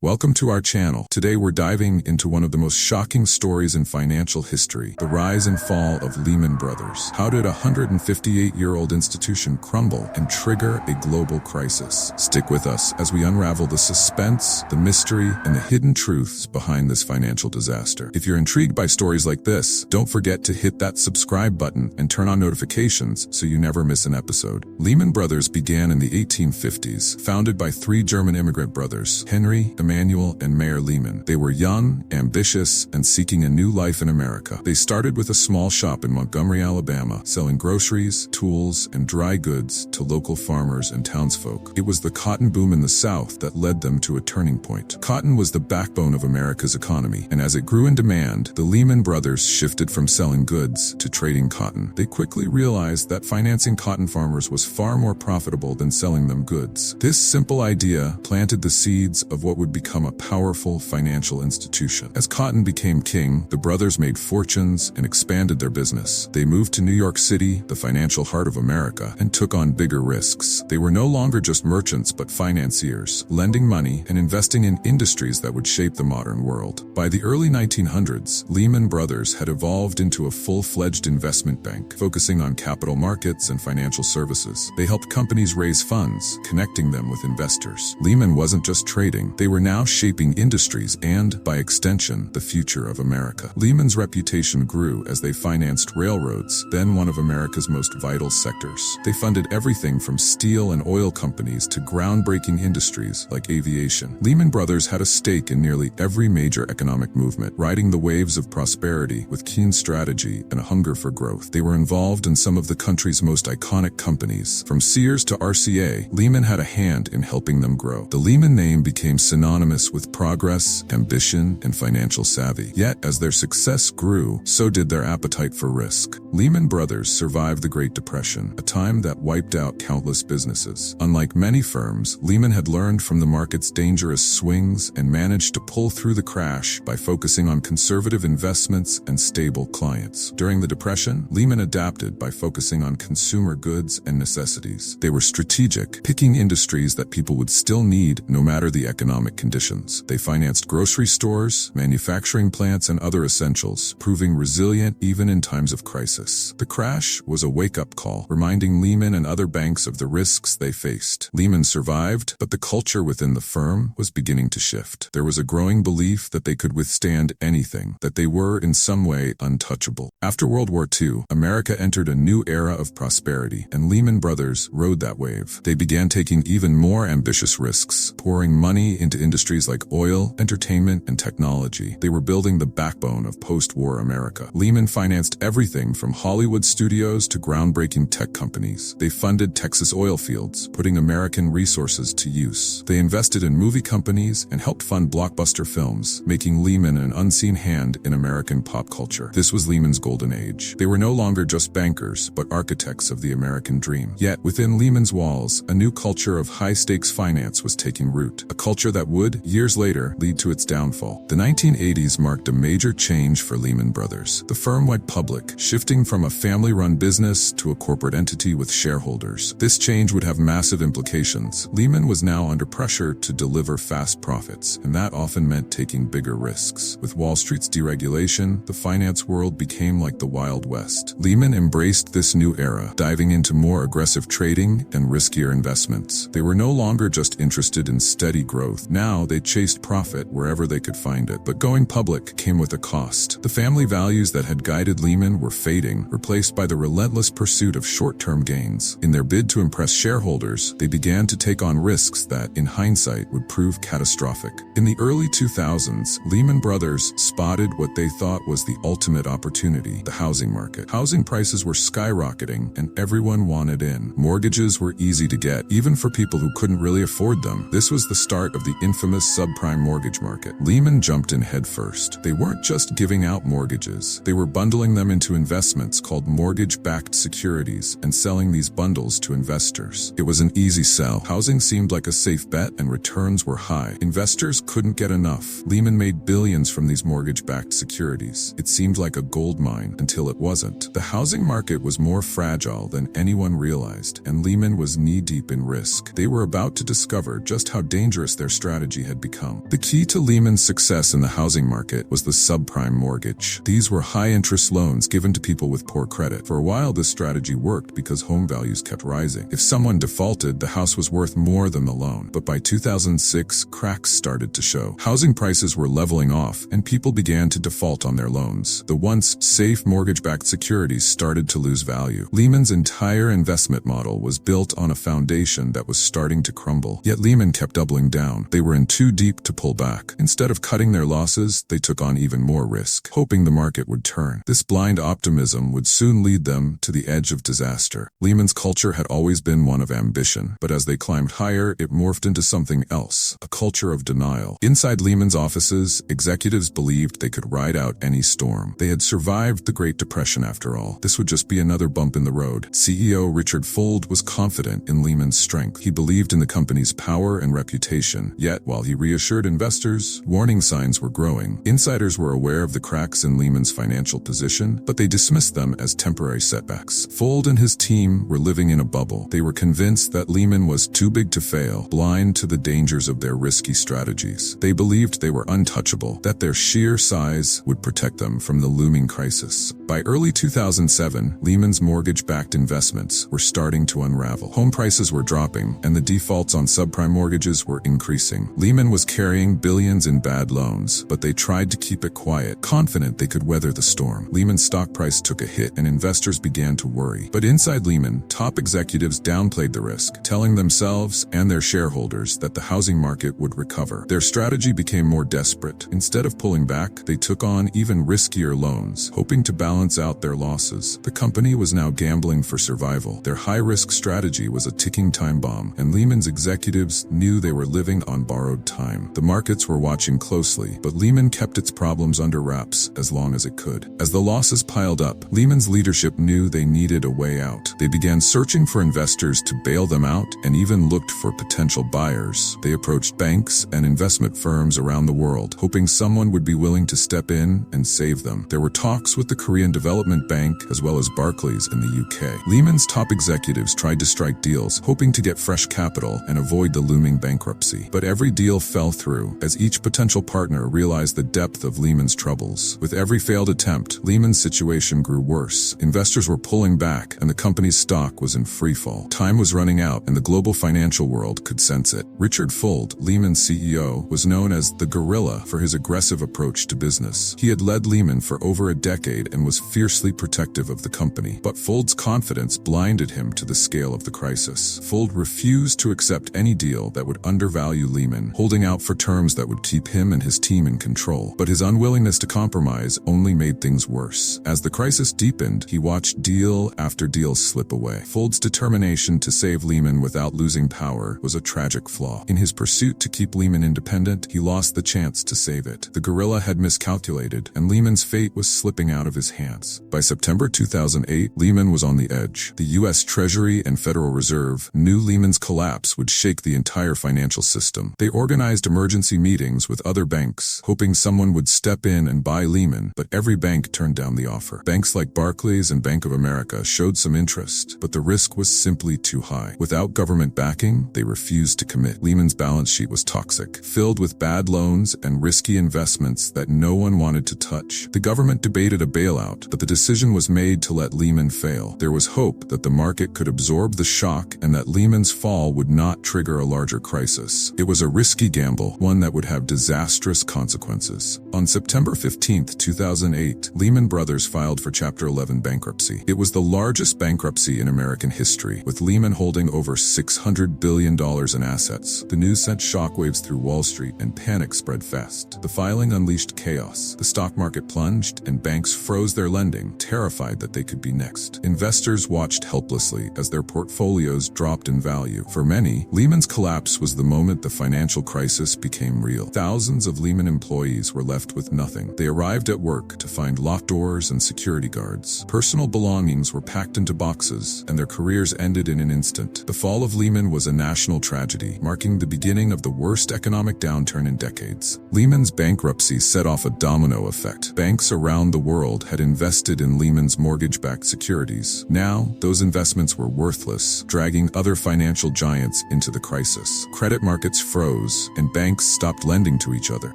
Welcome to our channel. Today we're diving into one of the most shocking stories in financial history, the rise and fall of Lehman Brothers. How did a 158-year-old institution crumble and trigger a global crisis? Stick with us as we unravel the suspense, the mystery, and the hidden truths behind this financial disaster. If you're intrigued by stories like this, don't forget to hit that subscribe button and turn on notifications so you never miss an episode. Lehman Brothers began in the 1850s, founded by three German immigrant brothers, Henry, Emanuel, and Mayer Lehman. They were young, ambitious, and seeking a new life in America. They started with a small shop in Montgomery, Alabama, selling groceries, tools, and dry goods to local farmers and townsfolk. It was the cotton boom in the South that led them to a turning point. Cotton was the backbone of America's economy, and as it grew in demand, the Lehman Brothers shifted from selling goods to trading cotton. They quickly realized that financing cotton farmers was far more profitable than selling them goods. This simple idea planted the seeds of what would become a powerful financial institution. As cotton became king, the brothers made fortunes and expanded their business. They moved to New York City, the financial heart of America, and took on bigger risks. They were no longer just merchants but financiers, lending money and investing in industries that would shape the modern world. By the early 1900s, Lehman Brothers had evolved into a full-fledged investment bank, focusing on capital markets and financial services. They helped companies raise funds, connecting them with investors. Lehman wasn't just trading, they were now shaping industries and, by extension, the future of America. Lehman's reputation grew as they financed railroads, then one of America's most vital sectors. They funded everything from steel and oil companies to groundbreaking industries like aviation. Lehman Brothers had a stake in nearly every major economic movement, riding the waves of prosperity with keen strategy and a hunger for growth. They were involved in some of the country's most iconic companies. From Sears to RCA, Lehman had a hand in helping them grow. The Lehman name became synonymous with progress, ambition, and financial savvy. Yet, as their success grew, so did their appetite for risk. Lehman Brothers survived the Great Depression, a time that wiped out countless businesses. Unlike many firms, Lehman had learned from the market's dangerous swings and managed to pull through the crash by focusing on conservative investments and stable clients. During the Depression, Lehman adapted by focusing on consumer goods and necessities. They were strategic, picking industries that people would still need no matter the economic conditions. They financed grocery stores, manufacturing plants, and other essentials, proving resilient even in times of crisis. The crash was a wake-up call, reminding Lehman and other banks of the risks they faced. Lehman survived, but the culture within the firm was beginning to shift. There was a growing belief that they could withstand anything, that they were in some way untouchable. After World War II, America entered a new era of prosperity, and Lehman Brothers rode that wave. They began taking even more ambitious risks, pouring money into industries like oil, entertainment, and technology. They were building the backbone of post-war America. Lehman financed everything from Hollywood studios to groundbreaking tech companies. They funded Texas oil fields, putting American resources to use. They invested in movie companies and helped fund blockbuster films, making Lehman an unseen hand in American pop culture. This was Lehman's golden age. They were no longer just bankers, but architects of the American dream. Yet, within Lehman's walls, a new culture of high-stakes finance was taking root, a culture that would, years later, lead to its downfall. The 1980s marked a major change for Lehman Brothers. The firm went public, shifting from a family-run business to a corporate entity with shareholders. This change would have massive implications. Lehman was now under pressure to deliver fast profits, and that often meant taking bigger risks. With Wall Street's deregulation, the finance world became like the Wild West. Lehman embraced this new era, diving into more aggressive trading and riskier investments. They were no longer just interested in steady growth. Now they chased profit wherever they could find it. But going public came with a cost. The family values that had guided Lehman were fading, replaced by the relentless pursuit of short-term gains. In their bid to impress shareholders, they began to take on risks that, in hindsight, would prove catastrophic. In the early 2000s, Lehman Brothers spotted what they thought was the ultimate opportunity: the housing market. Housing prices were skyrocketing, and everyone wanted in. Mortgages were easy to get, even for people who couldn't really afford them. This was the start of the infamous subprime mortgage market. Lehman jumped in headfirst. They weren't just giving out mortgages. They were bundling them into investments called mortgage-backed securities and selling these bundles to investors. It was an easy sell. Housing seemed like a safe bet and returns were high. Investors couldn't get enough. Lehman made billions from these mortgage-backed securities. It seemed like a gold mine until it wasn't. The housing market was more fragile than anyone realized, and Lehman was knee-deep in risk. They were about to discover just how dangerous their strategy strategy had become. The key to Lehman's success in the housing market was the subprime mortgage. These were high-interest loans given to people with poor credit. For a while, this strategy worked because home values kept rising. If someone defaulted, the house was worth more than the loan. But by 2006, cracks started to show. Housing prices were leveling off, and people began to default on their loans. The once safe mortgage-backed securities started to lose value. Lehman's entire investment model was built on a foundation that was starting to crumble. Yet Lehman kept doubling down. They were in too deep to pull back. Instead of cutting their losses, they took on even more risk, hoping the market would turn. This blind optimism would soon lead them to the edge of disaster. Lehman's culture had always been one of ambition, but as they climbed higher, it morphed into something else, a culture of denial. Inside Lehman's offices, executives believed they could ride out any storm. They had survived the Great Depression after all. This would just be another bump in the road. CEO Richard Fuld was confident in Lehman's strength. He believed in the company's power and reputation. Yet, while he reassured investors, warning signs were growing. Insiders were aware of the cracks in Lehman's financial position, but they dismissed them as temporary setbacks. Fuld and his team were living in a bubble. They were convinced that Lehman was too big to fail, blind to the dangers of their risky strategies. They believed they were untouchable, that their sheer size would protect them from the looming crisis. By early 2007, Lehman's mortgage-backed investments were starting to unravel. Home prices were dropping, and the defaults on subprime mortgages were increasing. Lehman was carrying billions in bad loans, but they tried to keep it quiet, confident they could weather the storm. Lehman's stock price took a hit, and investors began to worry. But inside Lehman, top executives downplayed the risk, telling themselves and their shareholders that the housing market would recover. Their strategy became more desperate. Instead of pulling back, they took on even riskier loans, hoping to balance out their losses. The company was now gambling for survival. Their high-risk strategy was a ticking time bomb, and Lehman's executives knew they were living on borrowed time. The markets were watching closely, but Lehman kept its problems under wraps as long as it could. As the losses piled up, Lehman's leadership knew they needed a way out. They began searching for investors to bail them out and even looked for potential buyers. They approached banks and investment firms around the world, hoping someone would be willing to step in and save them. There were talks with the Korean Development Bank as well as Barclays in the UK. Lehman's top executives tried to strike deals, hoping to get fresh capital and avoid the looming bankruptcy. But every deal fell through, as each potential partner realized the depth of Lehman's troubles. With every failed attempt, Lehman's situation grew worse. Investors were pulling back, and the company's stock was in freefall. Time was running out, and the global financial world could sense it. Richard Fuld, Lehman's CEO, was known as the Gorilla for his aggressive approach to business. He had led Lehman for over a decade and was fiercely protective of the company. But Fuld's confidence blinded him to the scale of the crisis. Fuld refused to accept any deal that would undervalue Lehman, holding out for terms that would keep him and his team in control. But his unwillingness to compromise only made things worse. As the crisis deepened, he watched deal after deal slip away. Fuld's determination to save Lehman without losing power was a tragic flaw. In his pursuit to keep Lehman independent, he lost the chance to save it. The gorilla had miscalculated, and Lehman's fate was slipping out of his hands. By September 2008, Lehman was on the edge. The U.S. Treasury and Federal Reserve knew Lehman's collapse would shake the entire financial system. They organized emergency meetings with other banks, hoping someone would step in and buy Lehman, but every bank turned down the offer. Banks like Barclays and Bank of America showed some interest, but the risk was simply too high. Without government backing, they refused to commit. Lehman's balance sheet was toxic, filled with bad loans and risky investments that no one wanted to touch. The government debated a bailout, but the decision was made to let Lehman fail. There was hope that the market could absorb the shock and that Lehman's fall would not trigger a larger crisis. It was a risky gamble, one that would have disastrous consequences. On September 15, 2008, Lehman Brothers filed for Chapter 11 bankruptcy. It was the largest bankruptcy in American history, with Lehman holding over $600 billion in assets. The news sent shockwaves through Wall Street and panic spread fast. The filing unleashed chaos. The stock market plunged and banks froze their lending, terrified that they could be next. Investors watched helplessly as their portfolios dropped in value. For many, Lehman's collapse was the moment the financial crisis became real. Thousands of Lehman employees were left with nothing. They arrived at work to find locked doors and security guards. Personal belongings were packed into boxes, and their careers ended in an instant. The fall of Lehman was a national tragedy, marking the beginning of the worst economic downturn in decades. Lehman's bankruptcy set off a domino effect. Banks around the world had invested in Lehman's mortgage-backed securities. Now, those investments were worthless, dragging other financial giants into the crisis. Credit markets froze, rose, and banks stopped lending to each other.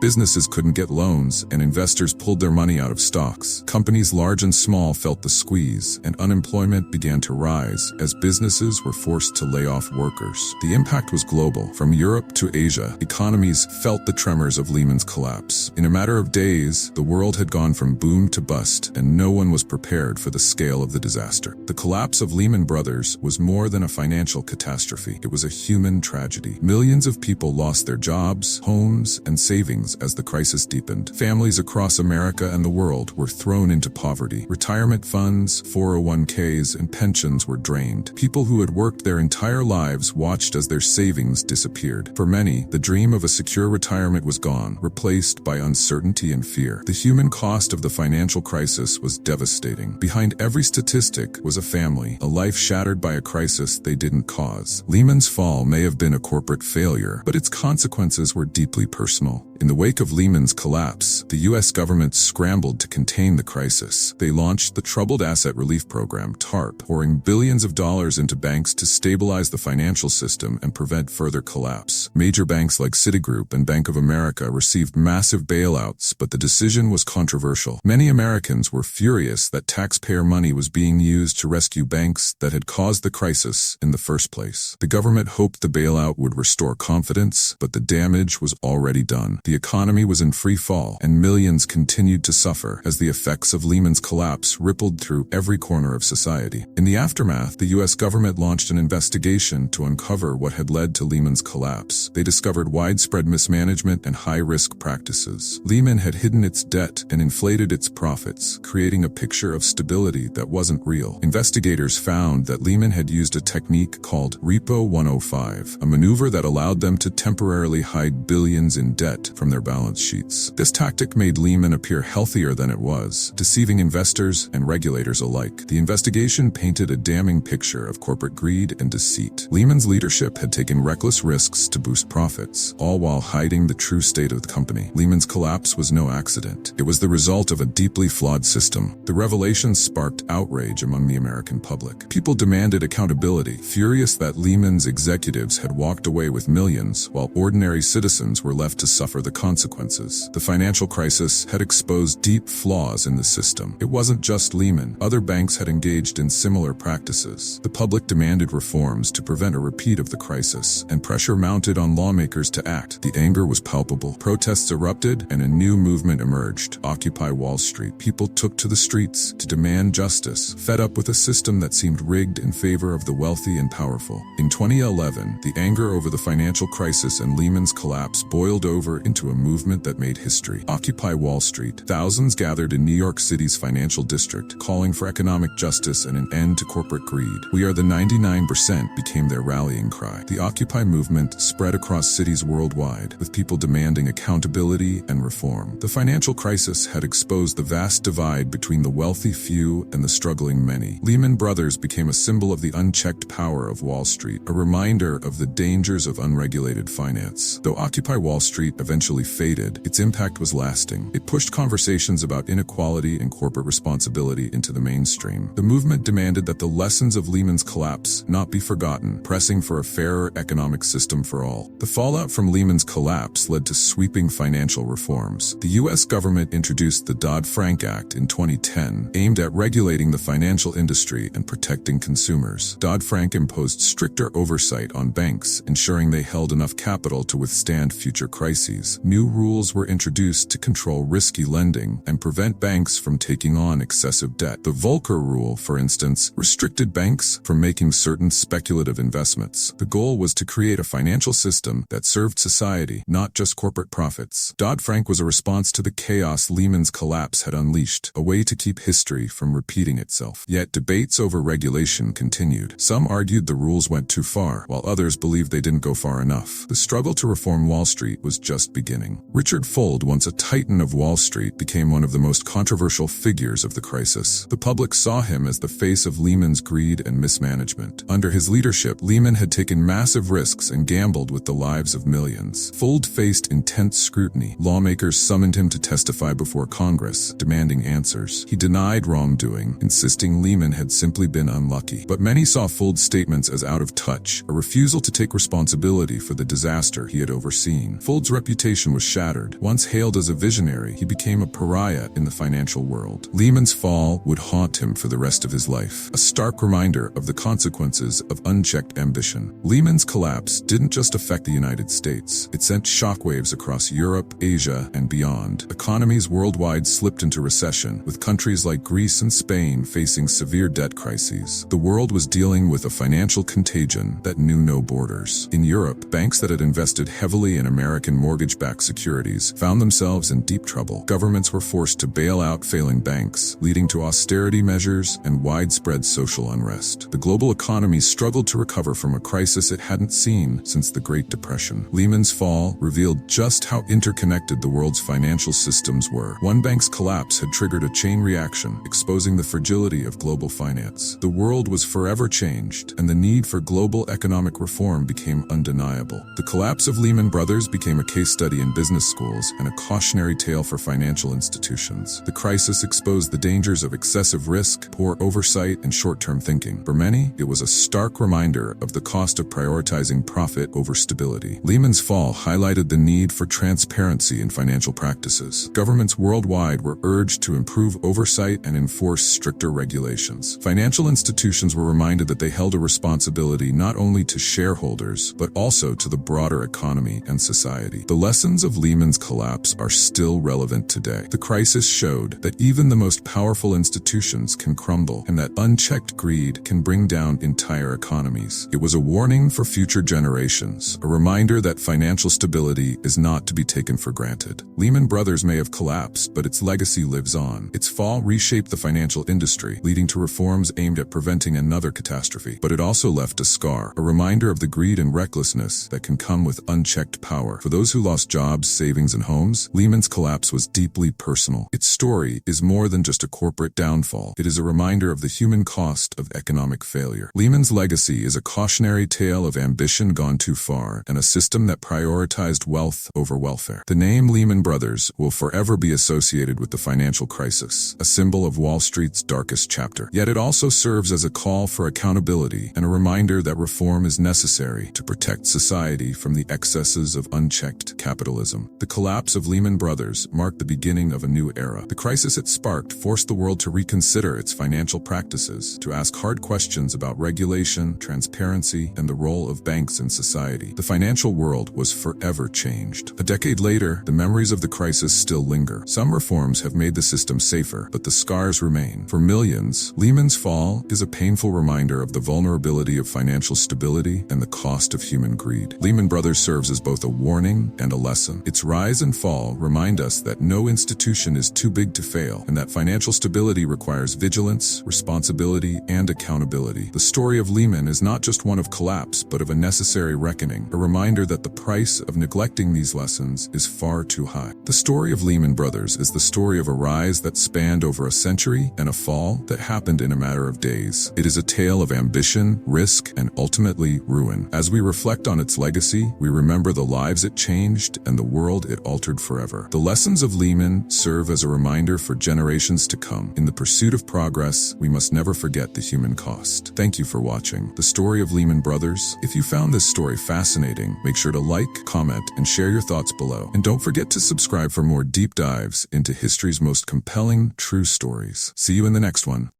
Businesses couldn't get loans, and investors pulled their money out of stocks. Companies large and small felt the squeeze, and unemployment began to rise as businesses were forced to lay off workers. The impact was global. From Europe to Asia, economies felt the tremors of Lehman's collapse. In a matter of days, the world had gone from boom to bust, and no one was prepared for the scale of the disaster. The collapse of Lehman Brothers was more than a financial catastrophe. It was a human tragedy. Millions of people lost their jobs, homes, and savings as the crisis deepened. Families across America and the world were thrown into poverty. Retirement funds, 401ks, and pensions were drained. People who had worked their entire lives watched as their savings disappeared. For many, the dream of a secure retirement was gone, replaced by uncertainty and fear. The human cost of the financial crisis was devastating. Behind every statistic was a family, a life shattered by a crisis they didn't cause. Lehman's fall may have been a corporate failure, but its consequences were deeply personal. In the wake of Lehman's collapse, the U.S. government scrambled to contain the crisis. They launched the Troubled Asset Relief Program, TARP, pouring billions of dollars into banks to stabilize the financial system and prevent further collapse. Major banks like Citigroup and Bank of America received massive bailouts, but the decision was controversial. Many Americans were furious that taxpayer money was being used to rescue banks that had caused the crisis in the first place. The government hoped the bailout would restore confidence, but the damage was already done. The economy was in free fall, and millions continued to suffer as the effects of Lehman's collapse rippled through every corner of society. In the aftermath, the U.S. government launched an investigation to uncover what had led to Lehman's collapse. They discovered widespread mismanagement and high-risk practices. Lehman had hidden its debt and inflated its profits, creating a picture of stability that wasn't real. Investigators found that Lehman had used a technique called Repo 105, a maneuver that allowed them to temporarily hide billions in debt from their balance sheets. This tactic made Lehman appear healthier than it was, deceiving investors and regulators alike. The investigation painted a damning picture of corporate greed and deceit. Lehman's leadership had taken reckless risks to boost profits, all while hiding the true state of the company. Lehman's collapse was no accident. It was the result of a deeply flawed system. The revelations sparked outrage among the American public. People demanded accountability, furious that Lehman's executives had walked away with millions, while ordinary citizens were left to suffer the consequences. The financial crisis had exposed deep flaws in the system. It wasn't just Lehman. Other banks had engaged in similar practices. The public demanded reforms to prevent a repeat of the crisis, and pressure mounted on lawmakers to act. The anger was palpable. Protests erupted, and a new movement emerged, Occupy Wall Street. People took to the streets to demand justice, fed up with a system that seemed rigged in favor of the wealthy and powerful. In 2011, the anger over the financial crisis and Lehman's collapse boiled over into a movement that made history. Occupy Wall Street. Thousands gathered in New York City's financial district, calling for economic justice and an end to corporate greed. "We are the 99% became their rallying cry. The Occupy movement spread across cities worldwide, with people demanding accountability and reform. The financial crisis had exposed the vast divide between the wealthy few and the struggling many. Lehman Brothers became a symbol of the unchecked power of Wall Street, a reminder of the dangers of unregulated finance. Though Occupy Wall Street eventually faded, its impact was lasting. It pushed conversations about inequality and corporate responsibility into the mainstream. The movement demanded that the lessons of Lehman's collapse not be forgotten, pressing for a fairer economic system for all. The fallout from Lehman's collapse led to sweeping financial reforms. The U.S. government introduced the Dodd-Frank Act in 2010, aimed at regulating the financial industry and protecting consumers. Dodd-Frank imposed stricter oversight on banks, ensuring they held enough capital to withstand future crises. New rules were introduced to control risky lending and prevent banks from taking on excessive debt. The Volcker Rule, for instance, restricted banks from making certain speculative investments. The goal was to create a financial system that served society, not just corporate profits. Dodd-Frank was a response to the chaos Lehman's collapse had unleashed, a way to keep history from repeating itself. Yet debates over regulation continued. Some argued the rules went too far, while others believed they didn't go far enough. The struggle to reform Wall Street was just beginning. Richard Fuld, once a titan of Wall Street, became one of the most controversial figures of the crisis. The public saw him as the face of Lehman's greed and mismanagement. Under his leadership, Lehman had taken massive risks and gambled with the lives of millions. Fuld faced intense scrutiny. Lawmakers summoned him to testify before Congress, demanding answers. He denied wrongdoing, insisting Lehman had simply been unlucky. But many saw Fuld's statements as out of touch, a refusal to take responsibility for the disaster disaster he had overseen. Fult's reputation was shattered. Once hailed as a visionary, he became a pariah in the financial world. Lehman's fall would haunt him for the rest of his life, a stark reminder of the consequences of unchecked ambition. Lehman's collapse didn't just affect the United States. It sent shockwaves across Europe, Asia, and beyond. Economies worldwide slipped into recession, with countries like Greece and Spain facing severe debt crises. The world was dealing with a financial contagion that knew no borders. In Europe, banks that had invested heavily in American mortgage-backed securities found themselves in deep trouble. Governments were forced to bail out failing banks, leading to austerity measures and widespread social unrest. The global economy struggled to recover from a crisis it hadn't seen since the Great Depression. Lehman's fall revealed just how interconnected the world's financial systems were. One bank's collapse had triggered a chain reaction, exposing the fragility of global finance. The world was forever changed, and the need for global economic reform became undeniable. The collapse of Lehman Brothers became a case study in business schools and a cautionary tale for financial institutions. The crisis exposed the dangers of excessive risk, poor oversight, and short-term thinking. For many, it was a stark reminder of the cost of prioritizing profit over stability. Lehman's fall highlighted the need for transparency in financial practices. Governments worldwide were urged to improve oversight and enforce stricter regulations. Financial institutions were reminded that they held a responsibility not only to shareholders, but also to the broader economy and society. The lessons of Lehman's collapse are still relevant today. The crisis showed that even the most powerful institutions can crumble, and that unchecked greed can bring down entire economies. It was a warning for future generations, a reminder that financial stability is not to be taken for granted. Lehman Brothers may have collapsed, but its legacy lives on. Its fall reshaped the financial industry, leading to reforms aimed at preventing another catastrophe. But it also left a scar, a reminder of the greed and recklessness that can come with unchecked power. For those who lost jobs, savings, and homes, Lehman's collapse was deeply personal. Its story is more than just a corporate downfall. It is a reminder of the human cost of economic failure. Lehman's legacy is a cautionary tale of ambition gone too far and a system that prioritized wealth over welfare. The name Lehman Brothers will forever be associated with the financial crisis, a symbol of Wall Street's darkest chapter. Yet it also serves as a call for accountability and a reminder that reform is necessary to protect society from the excesses of unchecked capitalism. The collapse of Lehman Brothers marked the beginning of a new era. The crisis it sparked forced the world to reconsider its financial practices, to ask hard questions about regulation, transparency, and the role of banks in society. The financial world was forever changed. A decade later, the memories of the crisis still linger. Some reforms have made the system safer, but the scars remain. For millions, Lehman's fall is a painful reminder of the vulnerability of financial stability and the cost of human greed. Lehman Brothers serves as both a warning and a lesson. Its rise and fall remind us that no institution is too big to fail, and that financial stability requires vigilance, responsibility, and accountability. The story of Lehman is not just one of collapse, but of a necessary reckoning, a reminder that the price of neglecting these lessons is far too high. The story of Lehman Brothers is the story of a rise that spanned over a century and a fall that happened in a matter of days. It is a tale of ambition, risk, and ultimately ruin. As we reflect on its legacy, we remember the lives it changed and the world it altered forever. The lessons of Lehman serve as a reminder for generations to come. In the pursuit of progress, we must never forget the human cost. Thank you for watching The Story of Lehman Brothers. If you found this story fascinating, make sure to like, comment, and share your thoughts below. And don't forget to subscribe for more deep dives into history's most compelling true stories. See you in the next one.